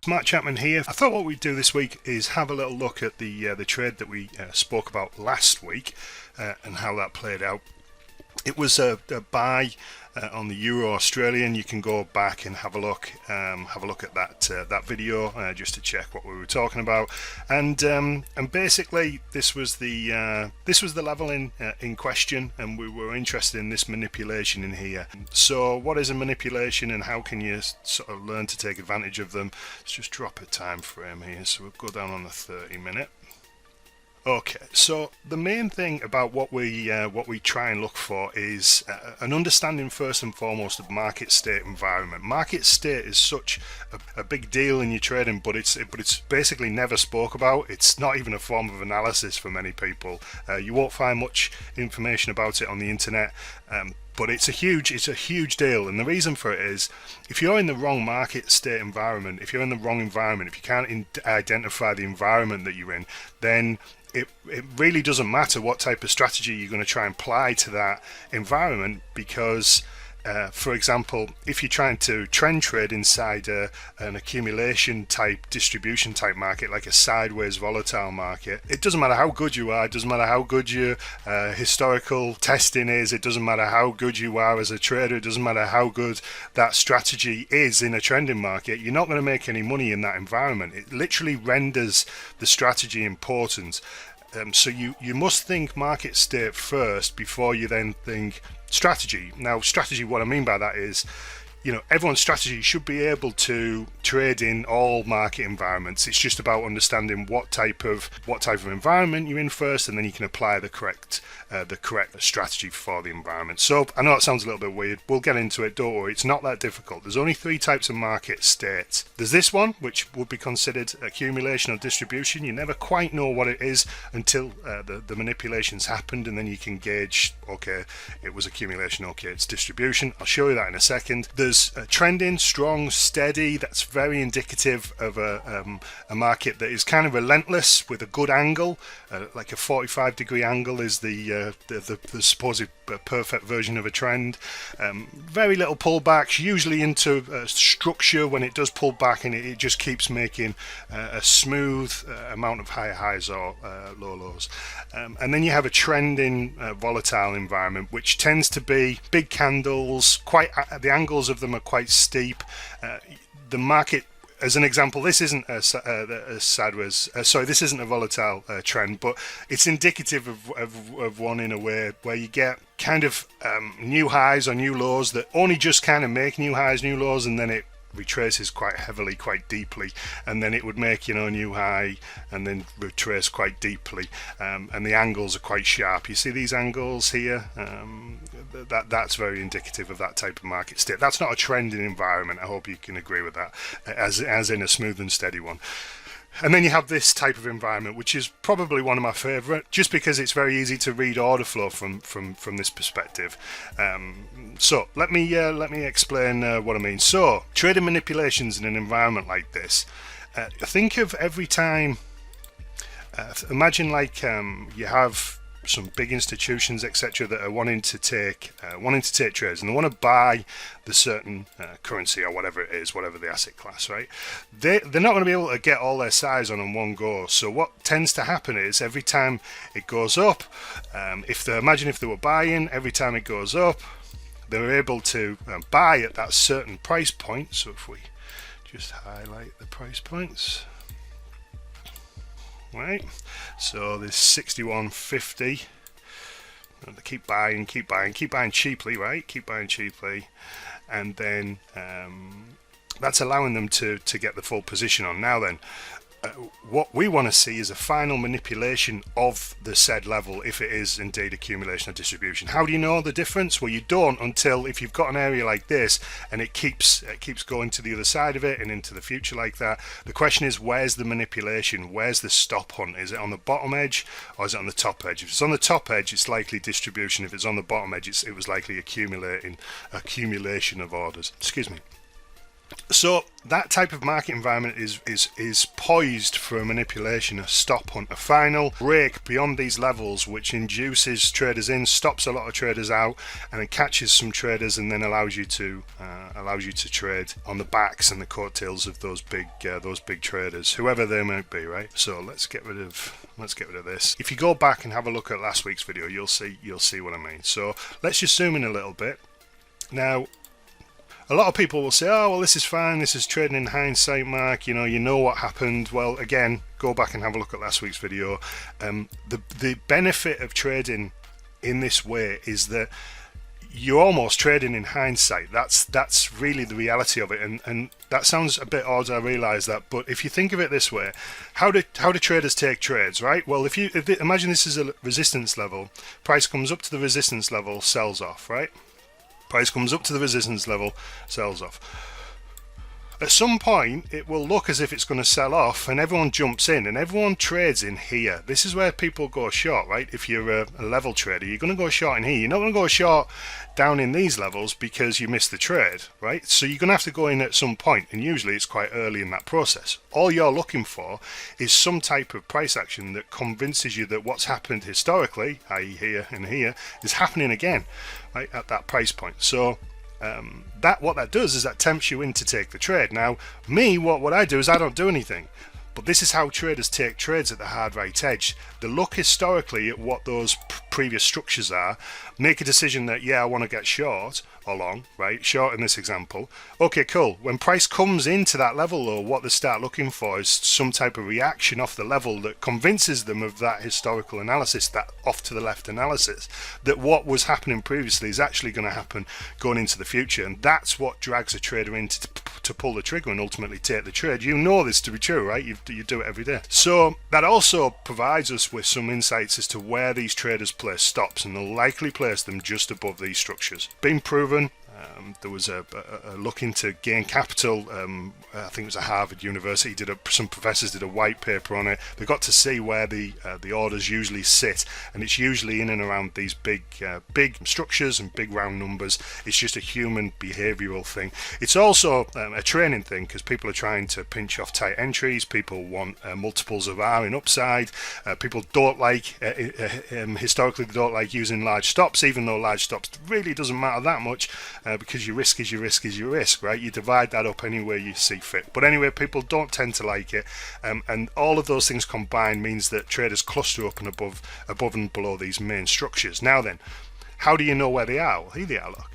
Mark Chapman here. I thought what we'd do this week is have a little look at the trade that we spoke about last week and how that played out. It was a buy on the Euro Australian. You can go back and have a look at that video just to check what we were talking about. And basically this was the level in question, and we were interested in this manipulation in here. So what is a manipulation, and how can you sort of learn to take advantage of them? Let's just drop a time frame here. So we'll go down on the 30-minute. Okay, so the main thing about what we try and look for is an understanding first and foremost of market state environment. Market state is such a big deal in your trading, but it's basically never spoke about. It's not even a form of analysis for many people. You won't find much information about it on the internet. But it's a huge deal, and the reason for it is if you're in the wrong market state environment, if you're in the wrong environment, if you can't identify the environment that you're in, then it really doesn't matter what type of strategy you're going to try and apply to that environment, because for example, if you're trying to trend trade inside an accumulation type, distribution type market, like a sideways volatile market, it doesn't matter how good you are, it doesn't matter how good your historical testing is, it doesn't matter how good you are as a trader, it doesn't matter how good that strategy is in a trending market, you're not going to make any money in that environment. It literally renders the strategy important. So you must think market state first before you then think strategy. Now, strategy, what I mean by that is, everyone's strategy should be able to trade in all market environments. It's just about understanding what type of environment you're in first, and then you can apply the correct strategy for the environment. So I know that sounds a little bit weird. We'll get into it. Don't worry, it's not that difficult. There's only three types of market states. There's this one, which would be considered accumulation or distribution. You never quite know what it is until the manipulations happened, and then you can gauge, okay, it was accumulation, okay, it's distribution. I'll show you that in a second. There's trending, strong, steady. That's very indicative of a market that is kind of relentless with a good angle, like a 45-degree angle is the supposed perfect version of a trend. Very little pullbacks, usually into structure when it does pull back, and it just keeps making a smooth amount of high highs or low lows. And then you have a trending volatile environment, which tends to be big candles, the angles of them are quite steep. The market, as an example, this isn't a sideways, this isn't a volatile trend, but it's indicative of one in a way where you get kind of new highs or new lows that only just kind of make new highs, new lows, and then it retraces quite heavily, quite deeply, and then it would make a new high and then retrace quite deeply, and the angles are quite sharp. You see these angles here? That's very indicative of that type of market state. That's not a trending environment. I hope you can agree with that, as in a smooth and steady one. And then you have this type of environment, which is probably one of my favourite, just because it's very easy to read order flow from this perspective. So let me explain what I mean. So trading manipulations in an environment like this, think of every time. Imagine like you have some big institutions, etc., that are wanting to take trades, and they want to buy the certain currency or whatever it is, whatever the asset class, right? They're not going to be able to get all their size on one go. So what tends to happen is every time it goes up, imagine if they were buying, every time it goes up, they're able to buy at that certain price point. So if we just highlight the price points. Right, so there's 61.50. They keep buying cheaply, right? Keep buying cheaply, and then that's allowing them to get the full position on. Now then, what we want to see is a final manipulation of the said level, if it is indeed accumulation or distribution. How do you know the difference? Well, you don't until if you've got an area like this and it keeps going to the other side of it and into the future like that. The question is, where's the manipulation? Where's the stop hunt? Is it on the bottom edge or is it on the top edge? If it's on the top edge, it's likely distribution. If it's on the bottom edge, it was likely accumulation of orders. Excuse me. So that type of market environment is poised for manipulation, a stop hunt, a final break beyond these levels, which induces traders in, stops a lot of traders out, and then catches some traders, and then allows you to trade on the backs and the coattails of those big traders, whoever they might be, right? So let's get rid of this. If you go back and have a look at last week's video, you'll see what I mean. So let's just zoom in a little bit now. A lot of people will say, oh, well, this is fine, this is trading in hindsight, Mark, you know what happened. Well, again, go back and have a look at last week's video. The benefit of trading in this way is that you're almost trading in hindsight. That's really the reality of it, and that sounds a bit odd, I realise that, but if you think of it this way, how do traders take trades, right? Well, imagine this is a resistance level, price comes up to the resistance level, sells off, right? Price comes up to the resistance level, sells off. At some point, it will look as if it's going to sell off, and everyone jumps in, and everyone trades in here. This is where people go short, right? If you're a level trader, you're going to go short in here. You're not going to go short down in these levels because you missed the trade, right? So you're going to have to go in at some point, and usually it's quite early in that process. All you're looking for is some type of price action that convinces you that what's happened historically, i.e. here and here, is happening again, right, at that price point. So what that does is that tempts you in to take the trade. Now, what I do is I don't do anything. But this is how traders take trades at the hard right edge. They look historically at what those previous structures are, make a decision that, yeah, I want to get short or long, right? Short in this example. Okay, cool. When price comes into that level, though, what they start looking for is some type of reaction off the level that convinces them of that historical analysis, that off to the left analysis, that what was happening previously is actually going to happen going into the future. And that's what drags a trader into to pull the trigger and ultimately take the trade. You know this to be true, right? You do it every day. So that also provides us with some insights as to where these traders place stops, and they'll likely place them just above these structures. Been proven. There was a looking to gain capital. I think it was a Harvard University. Some professors did a white paper on it. They got to see where the orders usually sit, and it's usually in and around these big structures and big round numbers. It's just a human behavioural thing. It's also a training thing, because people are trying to pinch off tight entries. People want multiples of R in upside. People don't like historically they don't like using large stops, even though large stops really doesn't matter that much. Because your risk is your risk is your risk, right? You divide that up any way you see fit. But anyway, people don't tend to like it, and all of those things combined means that traders cluster up and above and below these main structures. Now then, how do you know where they are? Well, here they are, look.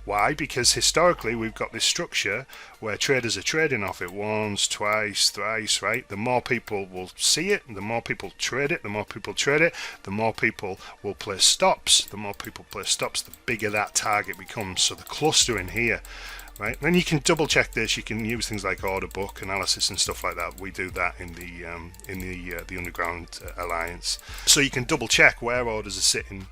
Why? Because historically we've got this structure where traders are trading off it once, twice, thrice, right? The more people will see it, the more people trade it, the more people trade it, the more people will place stops. The more people place stops, the bigger that target becomes. So the clustering here, right? Then you can double check this. You can use things like order book analysis and stuff like that. We do that in the Underground Alliance. So you can double check where orders are sitting.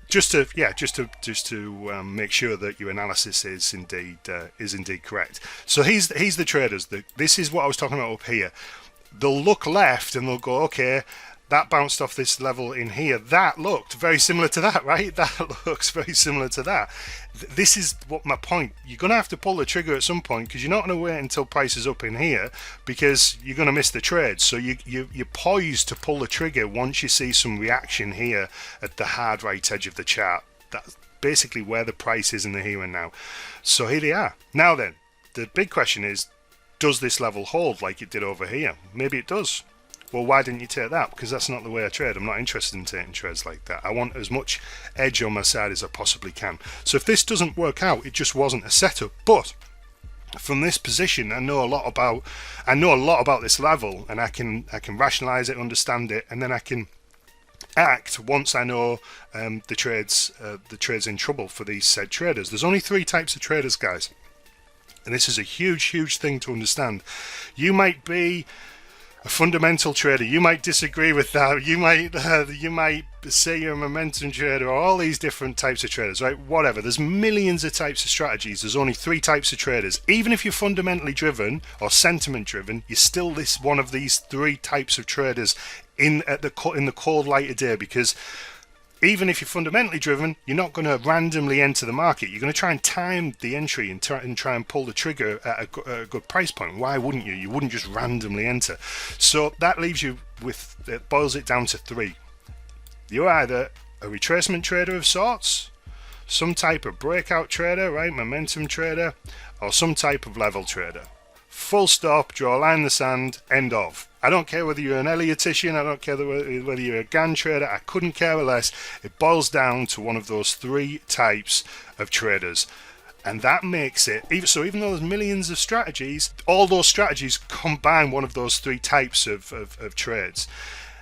Just to make sure that your analysis is indeed correct. So he's the traders. This is what I was talking about up here. They'll look left and they'll go, okay, that bounced off this level in here. That looked very similar to that, right? That looks very similar to that. This is what my point. You're going to have to pull the trigger at some point, because you're not going to wait until price is up in here, because you're going to miss the trade. So you're poised to pull the trigger once you see some reaction here at the hard right edge of the chart. That's basically where the price is in the here and now. So here they are. Now then, the big question is, does this level hold like it did over here? Maybe it does. Well, why didn't you take that? Because that's not the way I trade. I'm not interested in taking trades like that. I want as much edge on my side as I possibly can. So if this doesn't work out, it just wasn't a setup. But from this position, I know a lot about this level, and I can rationalize it, understand it, and then I can act once I know the trade's in trouble for these said traders. There's only 3 types of traders, guys, and this is a huge thing to understand. You might be a fundamental trader. You might disagree with that. You might say you're a momentum trader, or all these different types of traders, right? Whatever. There's millions of types of strategies. There's only 3 types of traders. Even if you're fundamentally driven or sentiment driven, you're still one of these 3 types of traders in the cold light of day, because even if you're fundamentally driven, you're not going to randomly enter the market. You're going to try and time the entry and try and pull the trigger at a good price point. Why wouldn't you? You wouldn't just randomly enter. So that leaves you with, it boils it down to three. You're either a retracement trader of sorts, some type of breakout trader, right, momentum trader, or some type of level trader. Full stop, draw a line in the sand, end of. I don't care whether you're an Elliotitian, I don't care whether you're a GAN trader, I couldn't care less. It boils down to one of those three types of traders. And that makes it, even though there's millions of strategies, all those strategies combine one of those three types of trades.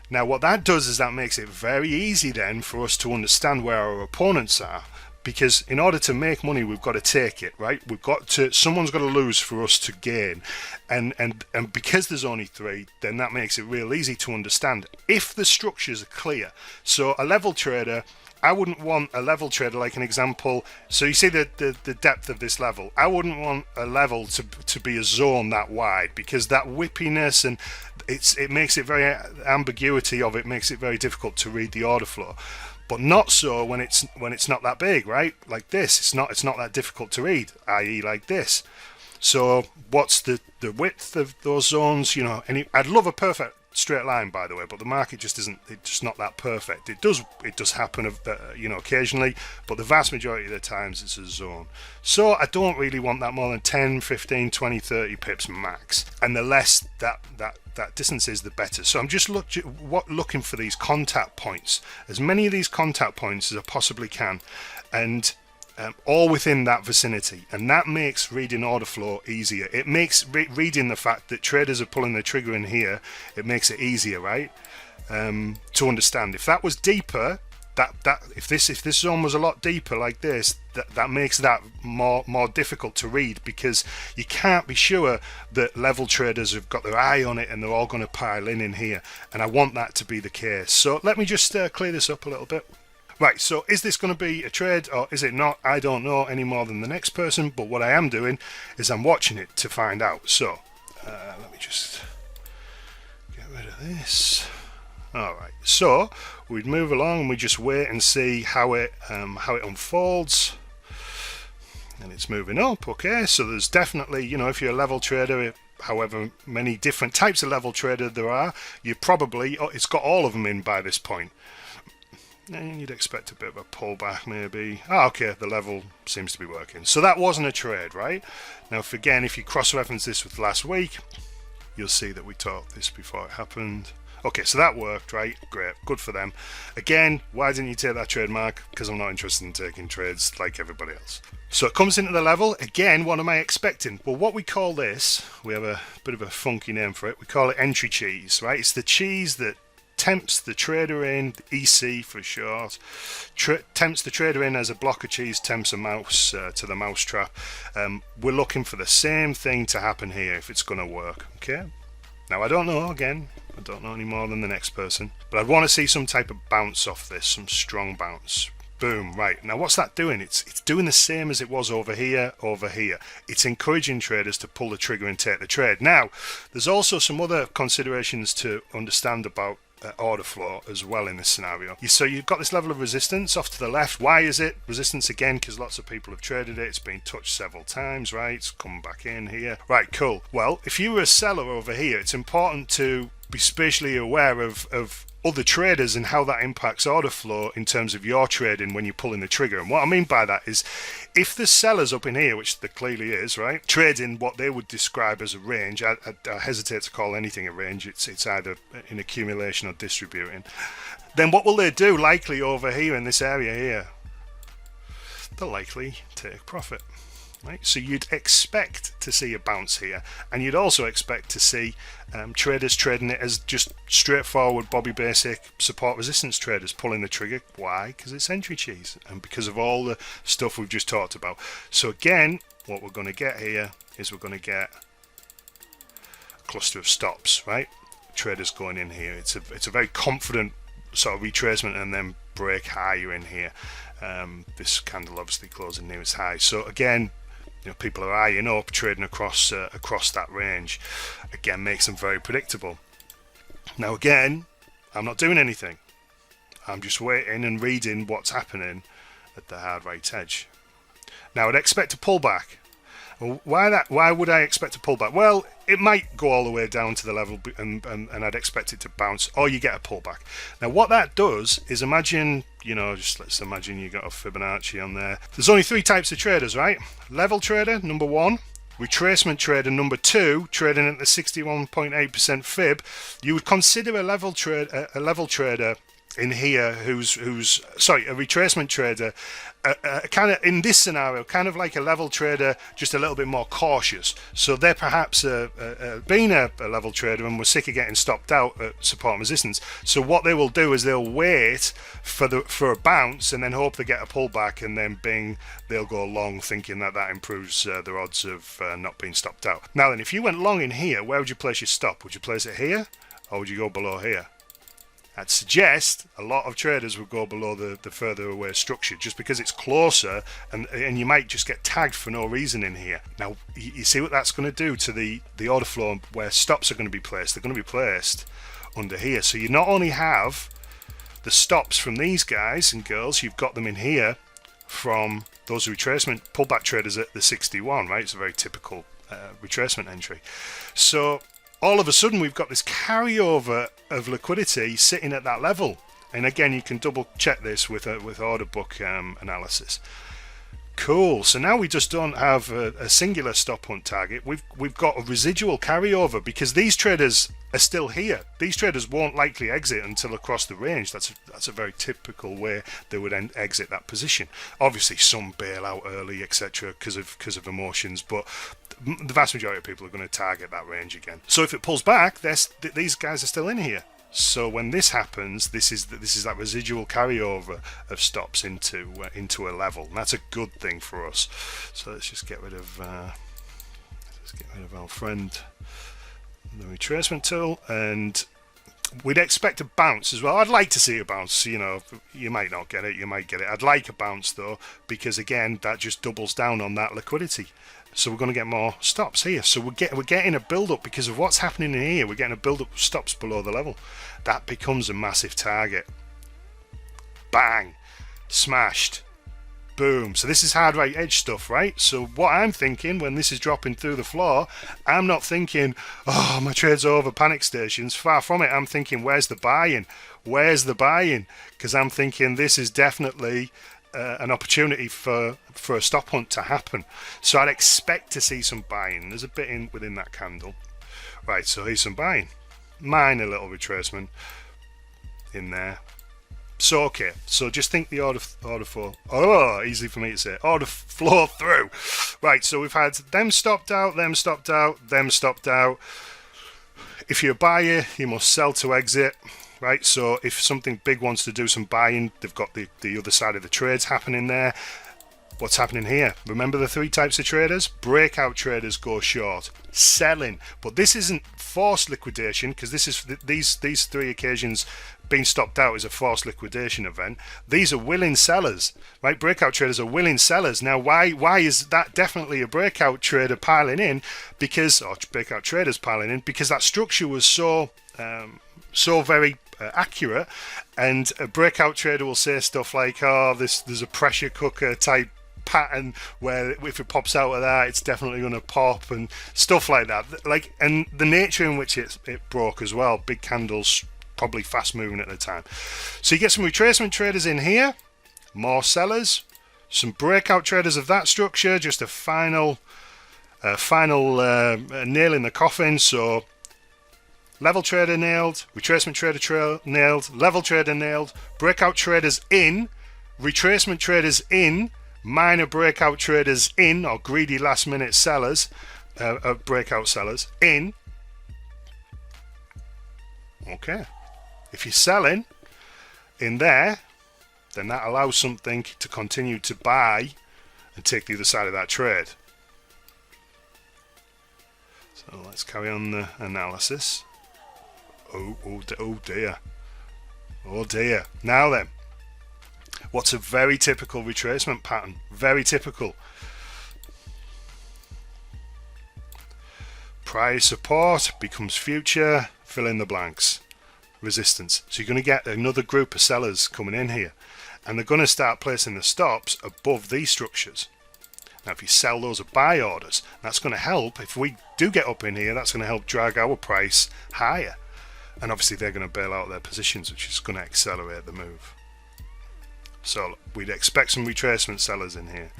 Now what that does is that makes it very easy then for us to understand where our opponents are. Because in order to make money, we've got to take it, right? Someone's got to lose for us to gain. And because there's only three, then that makes it real easy to understand if the structures are clear. So a level trader, I wouldn't want a level trader, like an example. So you see the depth of this level. I wouldn't want a level to be a zone that wide, because that whippiness and it makes it very, ambiguity of it makes it very difficult to read the order flow. But not so when it's not that big, right? Like this, it's not that difficult to read, i.e. like this. So what's the width of those zones? You know, I'd love a perfect straight line, by the way, but the market just isn't. It's just not that perfect. It does happen, occasionally, but the vast majority of the times it's a zone. So I don't really want that more than 10, 15, 20, 30 pips max, and the less that distance is, the better. So I'm just looking for these contact points, as many of these contact points as I possibly can, and all within that vicinity, and that makes reading order flow easier. It makes reading the fact that traders are pulling the trigger in here, it makes it easier, right, to understand. If that was deeper, if this zone was a lot deeper like this, that makes that more difficult to read, because you can't be sure that level traders have got their eye on it and they're all going to pile in here, and I want that to be the case. So let me just clear this up a little bit. Right, so is this going to be a trade or is it not? I don't know any more than the next person, but what I am doing is I'm watching it to find out. So let me just get rid of this. Alright, so we'd move along and we just wait and see how it unfolds. And it's moving up, okay, so there's definitely, if you're a level trader, however many different types of level trader there are, it's got all of them in by this point. And you'd expect a bit of a pullback maybe. Okay, the level seems to be working. So that wasn't a trade, right? Now, if you cross-reference this with last week, you'll see that we talked this before it happened. Okay, so that worked, right? Great, good for them. Again, why didn't you take that trade, Mark? Because I'm not interested in taking trades like everybody else. So it comes into the level. Again, what am I expecting? Well, what we call this, we have a bit of a funky name for it. We call it entry cheese, right? It's the cheese that tempts the trader in, EC for short, tempts the trader in as a block of cheese tempts a mouse to the mouse trap. We're looking for the same thing to happen here if it's going to work, okay? Now I don't know, again, I don't know any more than the next person, but I'd want to see some type of bounce off this, some strong bounce. Boom, right. Now what's that doing? It's doing the same as it was over here. It's encouraging traders to pull the trigger and take the trade. Now, there's also some other considerations to understand about order flow as well in this scenario. So you've got this level of resistance off to the left. Why is it resistance again? Because lots of people have traded it. It's been touched several times, right? It's come back in here. Right, cool. Well, if you were a seller over here, it's important to be spatially aware of other traders and how that impacts order flow in terms of your trading when you're pulling the trigger. And what I mean by that is, if the sellers up in here, which there clearly is, right, trading what they would describe as a range, I hesitate to call anything a range, it's either in accumulation or distributing, then what will they do likely over here in this area here? They'll likely take profit. Right? So you'd expect to see a bounce here, and you'd also expect to see traders trading it as just straightforward Bobby Basic support resistance traders pulling the trigger. Why? Because it's entry cheese and because of all the stuff we've just talked about. So again, what we're going to get here is we're going to get a cluster of stops, right? Traders going in here. It's a very confident sort of retracement and then break higher in here. This candle obviously closing near its high. So again, people are eyeing up, trading across that range. Again, makes them very predictable. Now again, I'm not doing anything. I'm just waiting and reading what's happening at the hard right edge. Now I'd expect a pullback. Why would I expect a pullback? Well, it might go all the way down to the level and I'd expect it to bounce, or you get a pullback. Now what that does is, imagine, just let's imagine you got a Fibonacci on there. There's only 3 types of traders, right? Level trader, number 1. Retracement trader, number 2, trading at the 61.8% fib. You would consider a level trader in here who's a retracement trader, kind of in this scenario, kind of like a level trader, just a little bit more cautious. So they're perhaps being a level trader and were sick of getting stopped out at support and resistance. So what they will do is they'll wait for a bounce and then hope they get a pullback, and then bing, they'll go long, thinking that improves their odds of not being stopped out. Now then, if you went long in here, where would you place your stop? Would you place it here, or would you go below here? I'd suggest a lot of traders would go below the further away structure, just because it's closer, and you might just get tagged for no reason in here. Now you see what that's going to do to the order flow where stops are going to be placed. They're going to be placed under here. So you not only have the stops from these guys and girls, you've got them in here from those retracement pullback traders at the 61, right? It's a very typical retracement entry. So all of a sudden we've got this carryover of liquidity sitting at that level, and again you can double check this with order book analysis. Cool. So now we just don't have a singular stop hunt target. We've got a residual carryover, because these traders are still here. These traders won't likely exit until across the range. That's a very typical way they would exit that position. Obviously some bail out early, etc., because of emotions, but the vast majority of people are going to target that range again. So if it pulls back, these guys are still in here. So when this happens, this is that residual carryover of stops into a level, and that's a good thing for us. So let's just get rid of our friend the retracement tool, and we'd expect a bounce as well. I'd like to see a bounce. You might not get it, you might get it. I'd like a bounce though, because again that just doubles down on that liquidity. So we're going to get more stops here. So we're getting a build-up because of what's happening in here. We're getting a build-up of stops below the level. That becomes a massive target. Bang! Smashed. Boom. So this is hard right edge stuff, right? So what I'm thinking when this is dropping through the floor, I'm not thinking, oh, my trade's over, panic stations. Far from it. I'm thinking, where's the buy-in? Where's the buy-in? Because I'm thinking this is definitely an opportunity for a stop hunt to happen. So I'd expect to see some buying. There's a bit within that candle. Right, so here's some buying. Minor little retracement in there. So okay, so just think the order flow. Oh, easy for me to say. Order flow through. Right, so we've had them stopped out, them stopped out, them stopped out. If you're a buyer, you must sell to exit. Right, so if something big wants to do some buying, they've got the other side of the trades happening there. What's happening here? Remember the 3 types of traders? Breakout traders go short, selling. But this isn't forced liquidation, because this is these 3 occasions being stopped out is a forced liquidation event. These are willing sellers, right? Breakout traders are willing sellers. Now, why is that definitely a breakout trader piling in? Or breakout traders piling in, because that structure was so very accurate, and a breakout trader will say stuff like, oh, there's a pressure cooker type pattern where if it pops out of that, it's definitely going to pop, and stuff like that. And the nature in which it broke as well, big candles, probably fast moving at the time. So you get some retracement traders in here, more sellers, some breakout traders of that structure, just a final nail in the coffin. So level trader nailed, retracement trader nailed, level trader nailed, breakout traders in, retracement traders in, minor breakout traders in, or greedy last minute sellers, breakout sellers in. Okay, if you're selling in there, then that allows something to continue to buy and take the other side of that trade. So let's carry on the analysis. Oh dear. Oh dear. Now then, what's a very typical retracement pattern? Very typical. Prior support becomes future, fill in the blanks. resistance. So you're going to get another group of sellers coming in here, and they're going to start placing the stops above these structures. Now if you sell those at buy orders, that's going to help. If we do get up in here, that's going to help drag our price higher, and obviously they're going to bail out their positions, which is going to accelerate the move. So we'd expect some retracement sellers in here.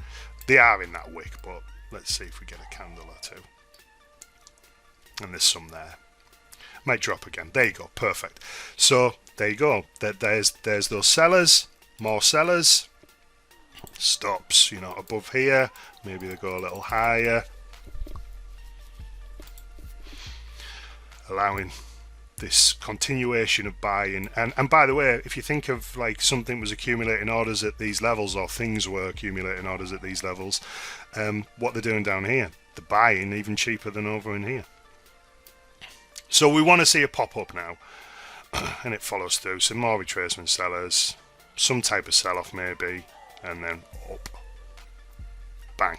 They are in that wick, but let's see if we get a candle or two. And there's some there. Might drop again. There you go. Perfect. So there you go. There's those sellers. More sellers. Stops, you know, above here. Maybe they go a little higher. Allowing this continuation of buying. And by the way, if you think of like something was accumulating orders at these levels, or things were accumulating orders at these levels, what they're doing down here, they're buying even cheaper than over in here. So we want to see a pop up now, and it follows through. Some more retracement sellers, some type of sell off maybe, and then up, bang.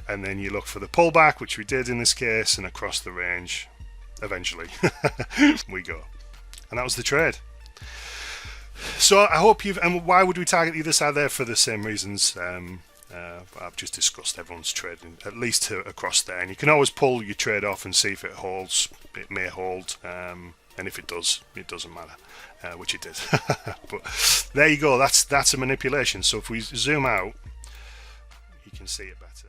And then you look for the pullback, which we did in this case, and across the range. Eventually we go, and that was the trade. So I hope you've, and why would we target the other side there? For the same reasons I've just discussed. Everyone's trading at least to across there, and you can always pull your trade off and see if it holds. It may hold, and if it does, it doesn't matter, which it did. But there you go. That's a manipulation. So if we zoom out, you can see it better.